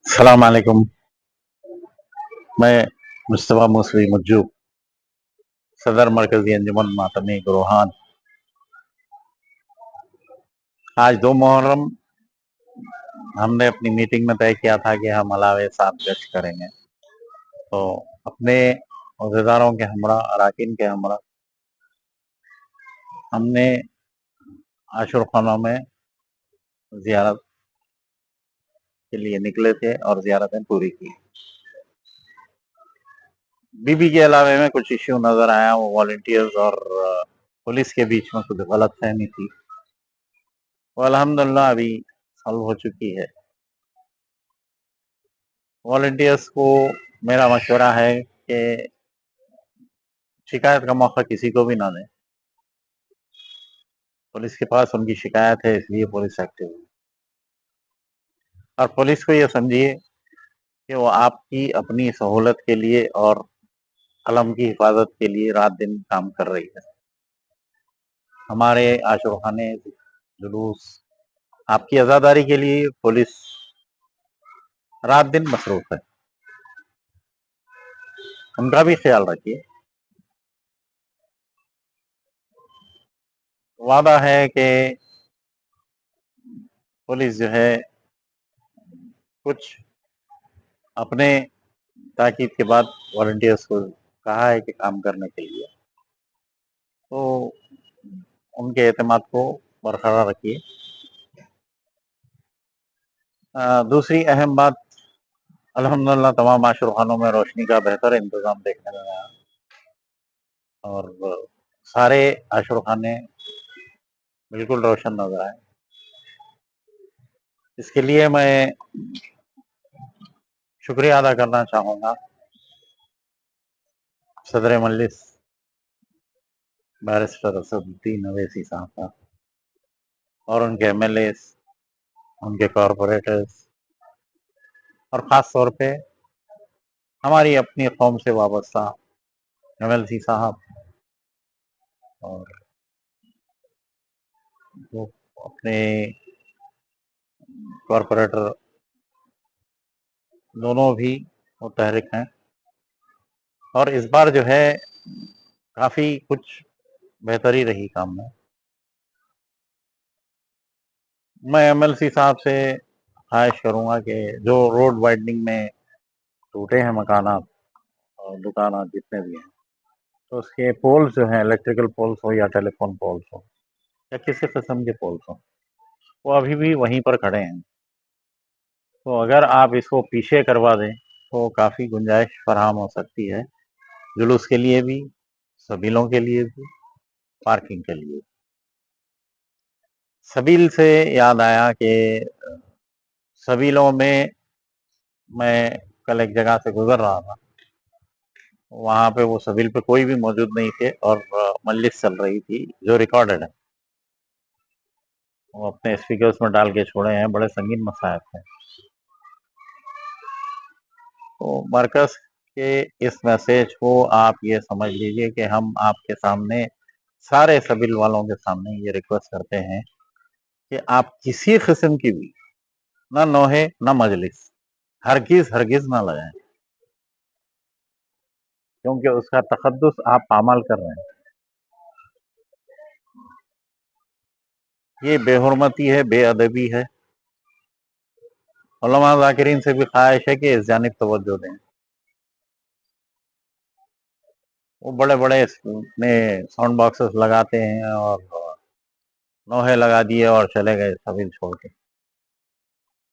السلام علیکم. میں مصطفیٰ موسوی مجو، صدر مرکزی انجمن ماتمی گروہان. آج 2 محرم ہم نے اپنی میٹنگ میں طے کیا تھا کہ ہم علاوہ 7 گشت کریں گے. تو اپنے عہدیداروں کے ہمراہ، اراکین کے ہمراہ ہم نے عاشور خانوں میں زیارت کے لیے نکلے تھے اور زیارتیں پوری کی. بی بی کے علاوہ میں کچھ ایشو نظر آیا، وہ والنٹیئرز اور پولیس کے بیچ میں کچھ غلط فہمی تھی، وہ الحمدللہ ابھی حل ہو چکی ہے. والنٹیئرز کو میرا مشورہ ہے کہ شکایت کا موقع کسی کو بھی نہ دیں. پولیس کے پاس ان کی شکایت ہے، اس لیے پولیس ایکٹیو ہے. اور پولیس کو یہ سمجھیے کہ وہ آپ کی اپنی سہولت کے لیے اور قلم کی حفاظت کے لیے رات دن کام کر رہی ہے. ہمارے عاشور خانے، جلوس، آپ کی عزاداری کے لیے پولیس رات دن مصروف ہے. ان کا بھی خیال رکھیے. وعدہ ہے کہ پولیس جو ہے کچھ اپنے تاکید کے بعد والنٹیئرز کو کہا ہے کہ کام کرنے کے لیے، تو ان کے اعتماد کو برقرار رکھیے. دوسری اہم بات، الحمدللہ تمام عاشور خانوں میں روشنی کا بہتر انتظام دیکھنے میں آیا اور سارے عاشور خانے بالکل روشن نظر آئے. اس کے لیے میں شکریہ ادا کرنا چاہوں گا صدر مجلس بیرسٹر اسدالدین اویسی صاحب کا اور ان کے ایم ایل ایز، ان کے کارپوریٹرز، اور خاص طور پہ ہماری اپنی قوم سے وابستہ ایم ایل سی صاحب اور وہ اپنے کارپوریٹر دونوں بھی متحرک ہیں. اور اس بار جو ہے کافی کچھ بہتری رہی کام میں. میں ایم ایل سی صاحب سے خواہش کروں گا کہ جو روڈ وائڈنگ میں ٹوٹے ہیں مکانات اور دکانات جتنے بھی ہیں، تو اس کے پولز جو ہیں، الیکٹریکل پولز ہو یا ٹیلی فون پولز ہو یا کسی قسم کے پولز ہوں، وہ ابھی بھی وہیں پر کھڑے ہیں. تو اگر آپ اس کو پیچھے کروا دیں تو کافی گنجائش فراہم ہو سکتی ہے، جلوس کے لیے بھی، سبیلوں کے لیے بھی، پارکنگ کے لیے. سبیل سے یاد آیا کہ سبیلوں میں کل ایک جگہ سے گزر رہا تھا، وہاں پہ وہ سبیل پہ کوئی بھی موجود نہیں تھے اور مجلس چل رہی تھی جو ریکارڈڈ ہے. وہ اپنے اسپیکرز میں ڈال کے چھوڑے ہیں، بڑے سنگین مسائل ہیں. تو مرکز کے اس میسیج کو آپ یہ سمجھ لیجئے کہ ہم آپ کے سامنے، سارے سبیل والوں کے سامنے یہ ریکویسٹ کرتے ہیں کہ آپ کسی قسم کی بھی نہ نوحے نہ مجلس ہرگز نہ لگائیں، کیونکہ اس کا تقدس آپ پامال کر رہے ہیں. یہ بے حرمتی ہے، بے ادبی ہے. علماء ذاکرین سے بھی خواہش ہے کہ اس جانب توجہ دیں. وہ بڑے بڑے ساؤنڈ باکسز لگاتے ہیں اور نوحے لگا دیے اور چلے گئے سبیل چھوڑ کے.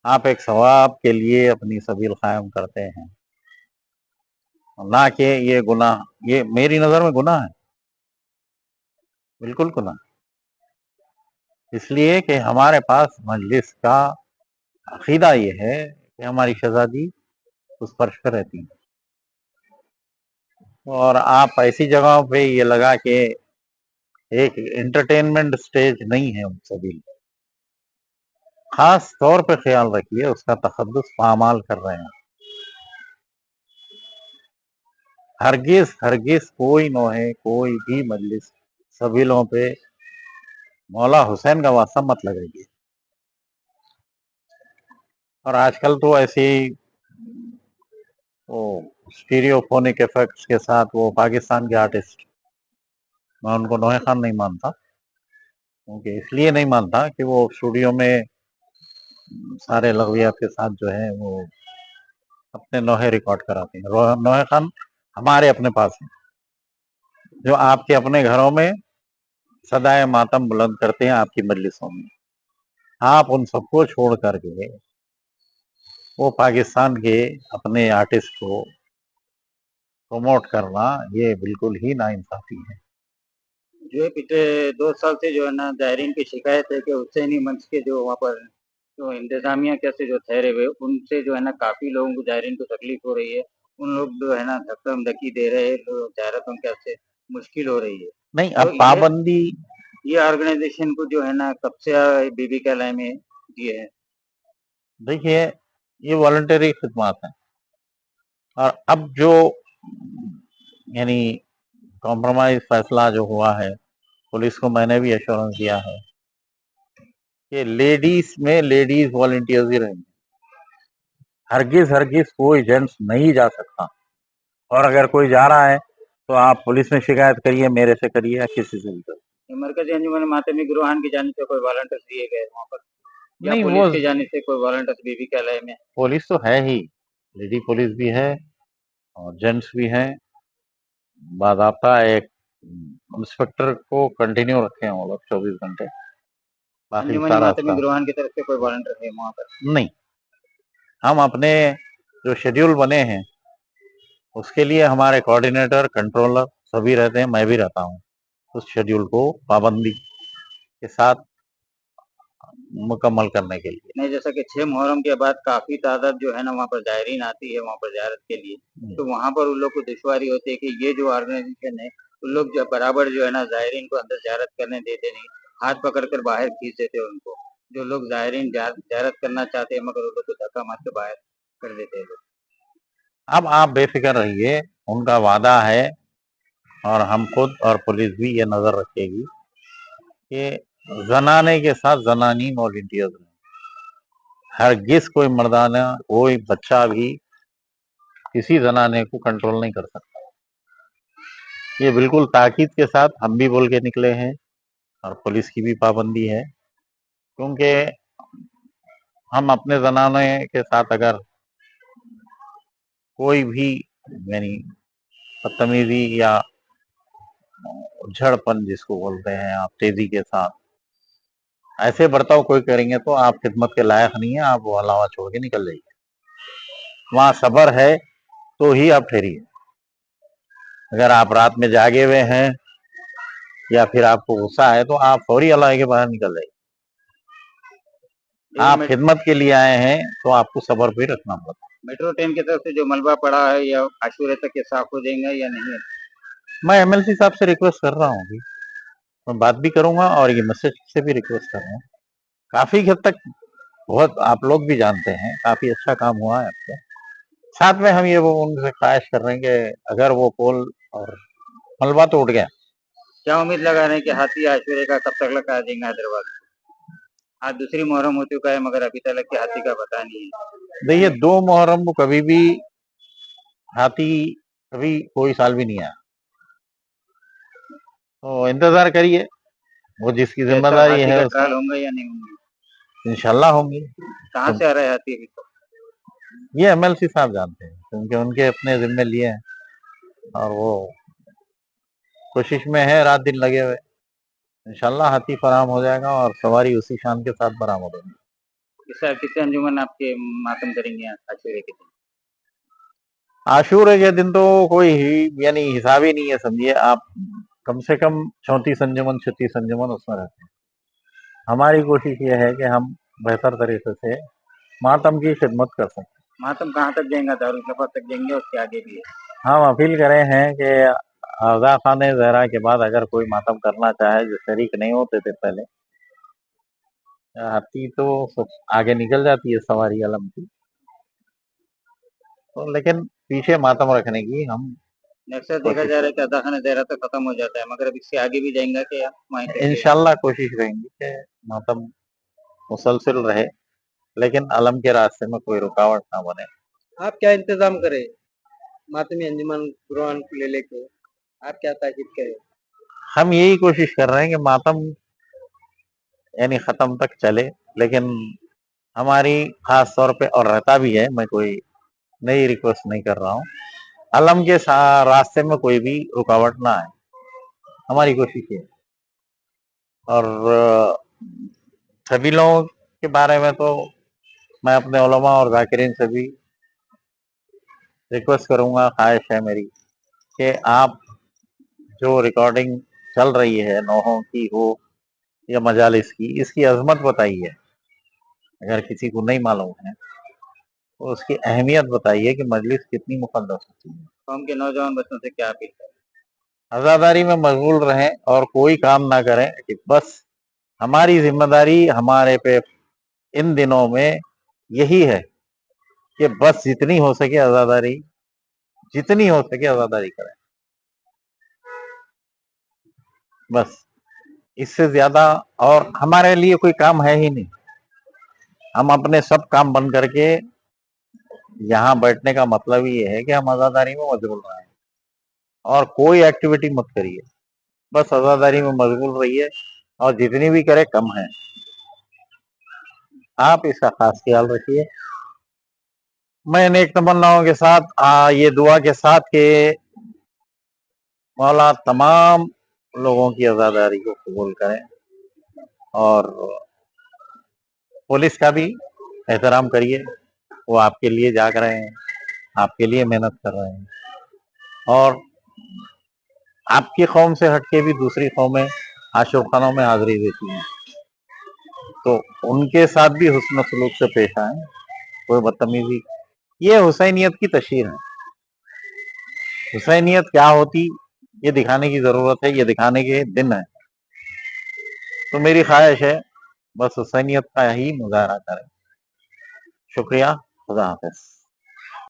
آپ ایک ثواب کے لیے اپنی سبیل قائم کرتے ہیں، نہ کہ یہ گناہ. یہ میری نظر میں گناہ ہے، بالکل گناہ. اس لیے کہ ہمارے پاس مجلس کا عقیدہ یہ ہے کہ ہماری شہزادی اس فرش پہ رہتی ہیں، اور آپ ایسی جگہوں پہ یہ لگا کہ ایک انٹرٹینمنٹ سٹیج نہیں ہے ان سبیل. خاص طور پہ خیال رکھیے، اس کا تقدس پامال کر رہے ہیں. ہرگز کوئی نوحے، کوئی بھی مجلس سبیلوں پہ مولا حسین کا واسطہ مت لگائیے. اور آج کل تو ایسی वो स्टीरियोफोनिक इफेक्ट्स के साथ वो पाकिस्तान के आर्टिस्ट, मैं उनको नौहे खान नहीं मानता, क्योंकि इसलिए नहीं मानता कि वो स्टूडियो में सारे लग़वियात के साथ जो है वो अपने नौहे रिकॉर्ड कराते हैं। नौहे खान हमारे अपने पास हैं, जो आपके अपने घरों में सदाए मातम बुलंद करते हैं आपकी मजलिसों में। आप उन सबको छोड़ करके वो पाकिस्तान के अपने आर्टिस्ट को प्रमोट करना, ये बिल्कुल ही नाइंसाफी है। जो है पिछले 2 साल से जो है ना ज़ायरीन की शिकायत है कि हुसैनी मंच के जो वहाँ पर जो इंतज़ामिया कैसे जो ठहरे हुए उनसे जो है ना काफ़ी लोगों को ज़ायरीन को तकलीफ हो रही है। उन लोग जो है ना धक्का-धमकी दे रहे हैं, तो ज़ायरतों के से मुश्किल हो रही है। नहीं, तो अब पाबंदी ये ऑर्गेनाइजेशन को जो है ना कब से बीबी कैलाए में दिए हैं? देखिए, ये वॉलंटरी खिदमत है, और अब जो यानी कॉम्प्रोमाइज फैसला जो हुआ है, पुलिस को मैंने भी एश्योरेंस दिया है कि लेडीज में लेडीज वॉलंटियर्स ही रहेंगे। हरगिज कोई जेंट्स नहीं जा सकता, और अगर कोई जा रहा है तो आप पुलिस में शिकायत करिए, मेरे से करिए या किसी से भी करिए। मरकजी अंजुमन मातमी गिरोहान की जानिब से कोई वॉलंटियर्स दिए गए वहाँ पर, या नहीं, वो पुलिस की जानिब से कोई वॉलंटियर्स बीबी कैलाए में? पुलिस तो है ही, लेडी पुलिस भी है और जेंट्स भी हैं। बाज़ाब्ता एक इंस्पेक्टर को कंटिन्यू रखे हैं वो लोग 24 घंटे। बाकी अंजुमन सारा मातमी गिरोहान की तरफ से कोई वॉलंटियर है वहाँ पर? नहीं, हम अपने जो शेड्यूल बने हैं उसके लिए हमारे कोऑर्डिनेटर, कंट्रोलर सभी रहते हैं, मैं भी रहता हूँ उस शेड्यूल को पाबंदी के साथ मुकम्मल करने के लिए। नहीं, जैसा कि 6 मुहर्रम के बाद काफी तादाद जो है ना वहाँ पर ज़ायरीन आती है वहाँ पर ज़ियारत के लिए, तो वहाँ पर उन लोग को दुश्वारी होती है कि ये जो ऑर्गेनाइजेशन है उन लोग जो बराबर जो है ना ज़ायरीन को अंदर ज़ियारत करने देते नहीं, हाथ पकड़ कर बाहर खींच देते हैं उनको। जो लोग ज़ायरीन ज़ियारत करना चाहते हैं मगर उन लोग को धक्का मार के बाहर कर देते हैं लोग। अब आप बेफिक्र रहिए, उनका वादा है और हम खुद और पुलिस भी ये नजर रखेगी कि जनाने के साथ जनानी वॉलंटियर्स हैं। हरगिज कोई मर्दाना, कोई बच्चा भी किसी जनाने को कंट्रोल नहीं कर सकता। ये बिल्कुल ताकीद के साथ हम भी बोल के निकले हैं, और पुलिस की भी पाबंदी है, क्योंकि हम अपने जनाने के साथ अगर कोई भी यानी बदतमीजी या उछड़पन जिसको बोलते हैं आप, तेजी के साथ ऐसे बर्ताव कोई करेंगे तो आप खिदमत के लायक नहीं है, आप वो अलावा छोड़ के निकल जाइए। वहाँ सब्र है तो ही आप ठहरिए। अगर आप रात में जागे हुए हैं या फिर आपको गुस्सा है तो आप फौरी अलावा के बाहर निकल जाइए। आप खिदमत के लिए आए हैं तो आपको सब्र भी रखना पड़ता है। मेट्रो ट्रेन की तरफ से जो मलबा पड़ा है या आशूरे तक ये साफ हो जाएगा या नहीं? मैं एमएलसी साहब से रिक्वेस्ट कर रहा हूँ, मैं बात भी करूंगा और ये मैसेज से भी रिक्वेस्ट कर रहा हूँ। काफी हद तक बहुत आप लोग भी जानते हैं काफी अच्छा काम हुआ है आपका। साथ में हम ये वो उनसे ख्वाहिश कर रहे हैं कि अगर वो पोल और मलबा तो उठ गया, क्या उम्मीद लगा रहे हैं कि हाथी आशुरे का कब तक लगा देंगे हैदराबाद? आज दूसरी मुहर्रम हो चुका है मगर अभी तक के हाथी का पता नहीं है। देखिए 2 मुहर्रम को कभी भी हाथी कभी कोई साल भी नहीं आया, तो इंतजार करिए, वो जिसकी जिम्मेदारी हाथी है का ट्रायल होंगे या नहीं होंगे? इंशाल्लाह होंगी। कहाँ से आ रहा है हाथी अभी तो? ये एमएलसी साहब जानते हैं, क्योंकि उनके अपने जिम्मे लिए हैं और वो कोशिश में है, रात दिन लगे हुए। इंशाल्लाह हाथी फराहम हो जाएगा और सवारी उसी शान के साथ बरामद होगी। इस साल कितने अंजुमन आपके मातम करेंगे आशुरे के दिन? आशूरे के दिन तो कोई यानी हिसाब ही नहीं है, समझिए आप, कम से कम 34 अंजुमन 36 अंजुमन उसमें रहते हैं। हमारी कोशिश ये है कि हम बेहतर तरीके से मातम की खिदमत कर सकें। मातम कहाँ तक जाएगा? दारुल सफर तक जाएंगे, उसके आगे भी है? हम अपील करे हैं कि आज़ा खान जहरा के बाद अगर कोई मातम करना चाहे जो शरीक नहीं होते थे पहले, हाथी तो आगे निकल जाती है सवारी अलम की, तो लेकिन पीछे मातम रखने की हम अक्सर देखा जा रहा है कि आधा खाना जहरा तक खत्म हो जाता है मगर अब इससे आगे भी जाएंगे क्या वहीं तक? इंशाल्लाह कोशिश रहेंगे कि मातम मुसलसिल रहे, लेकिन अलम के रास्ते में कोई रुकावट ना बने। आप क्या इंतजाम करें? मातमी अंजुमन कुरान को ले लेके आप क्या ताकीद करें? हम यही कोशिश कर रहे हैं कि मातम यानी खत्म तक चले, लेकिन हमारी खास तौर पे और रहता भी है, मैं कोई नई रिक्वेस्ट नहीं कर रहा हूँ, अलम के रास्ते में कोई भी रुकावट ना आए, हमारी कोशिश ये है। और सभी लोगों के बारे में तो मैं अपने उलमा और जाकिरीन से भी रिक्वेस्ट करूंगा, ख्वाहिश है मेरी कि आप जो रिकॉर्डिंग चल रही है नौहों की हो या मजालिस की, इसकी अजमत बताइए। अगर किसी को नहीं मालूम है तो उसकी अहमियत बताइए कि मजलिस कितनी मुकद्दस होती है। कौम के नौजवान बच्चों से क्या अपील करें? आजादारी में मशगूल रहें और कोई काम ना करें, कि बस हमारी जिम्मेदारी हमारे पे इन दिनों में यही है कि बस जितनी हो सके आजादारी, जितनी हो सके आजादारी करें, बस इससे ज्यादा और हमारे लिए कोई काम है ही नहीं। हम अपने सब काम बंद करके यहाँ बैठने का मतलब ही ये है कि हम आजादारी में मशगूल रहें और कोई एक्टिविटी मत करिए, बस आजादारी में मशगूल रहिए और जितनी भी करे कम है। आप इसका खास ख्याल रखिए। मैं नेक तमन्नाओं के साथ ये दुआ के साथ कि मौला तमाम लोगों की आजादारी को कबूल करें और पुलिस का भी एहतराम करिए, वो आपके लिए जाग रहे हैं, आपके लिए मेहनत कर रहे हैं और आपकी कौम से हटके भी दूसरी कौमें आशुर खानों में हाजिरी देती हैं, तो उनके साथ भी हुस्न सलूक से पेश आए, कोई बदतमीजी। ये हुसैनियत की तशहीर है। हुसैनियत क्या होती ये दिखाने की जरूरत है, ये दिखाने के दिन है। तो मेरी ख्वाहिश है बस हुसैनियत का ही मुजाहरा करें। शुक्रिया, खुदा हाफिज।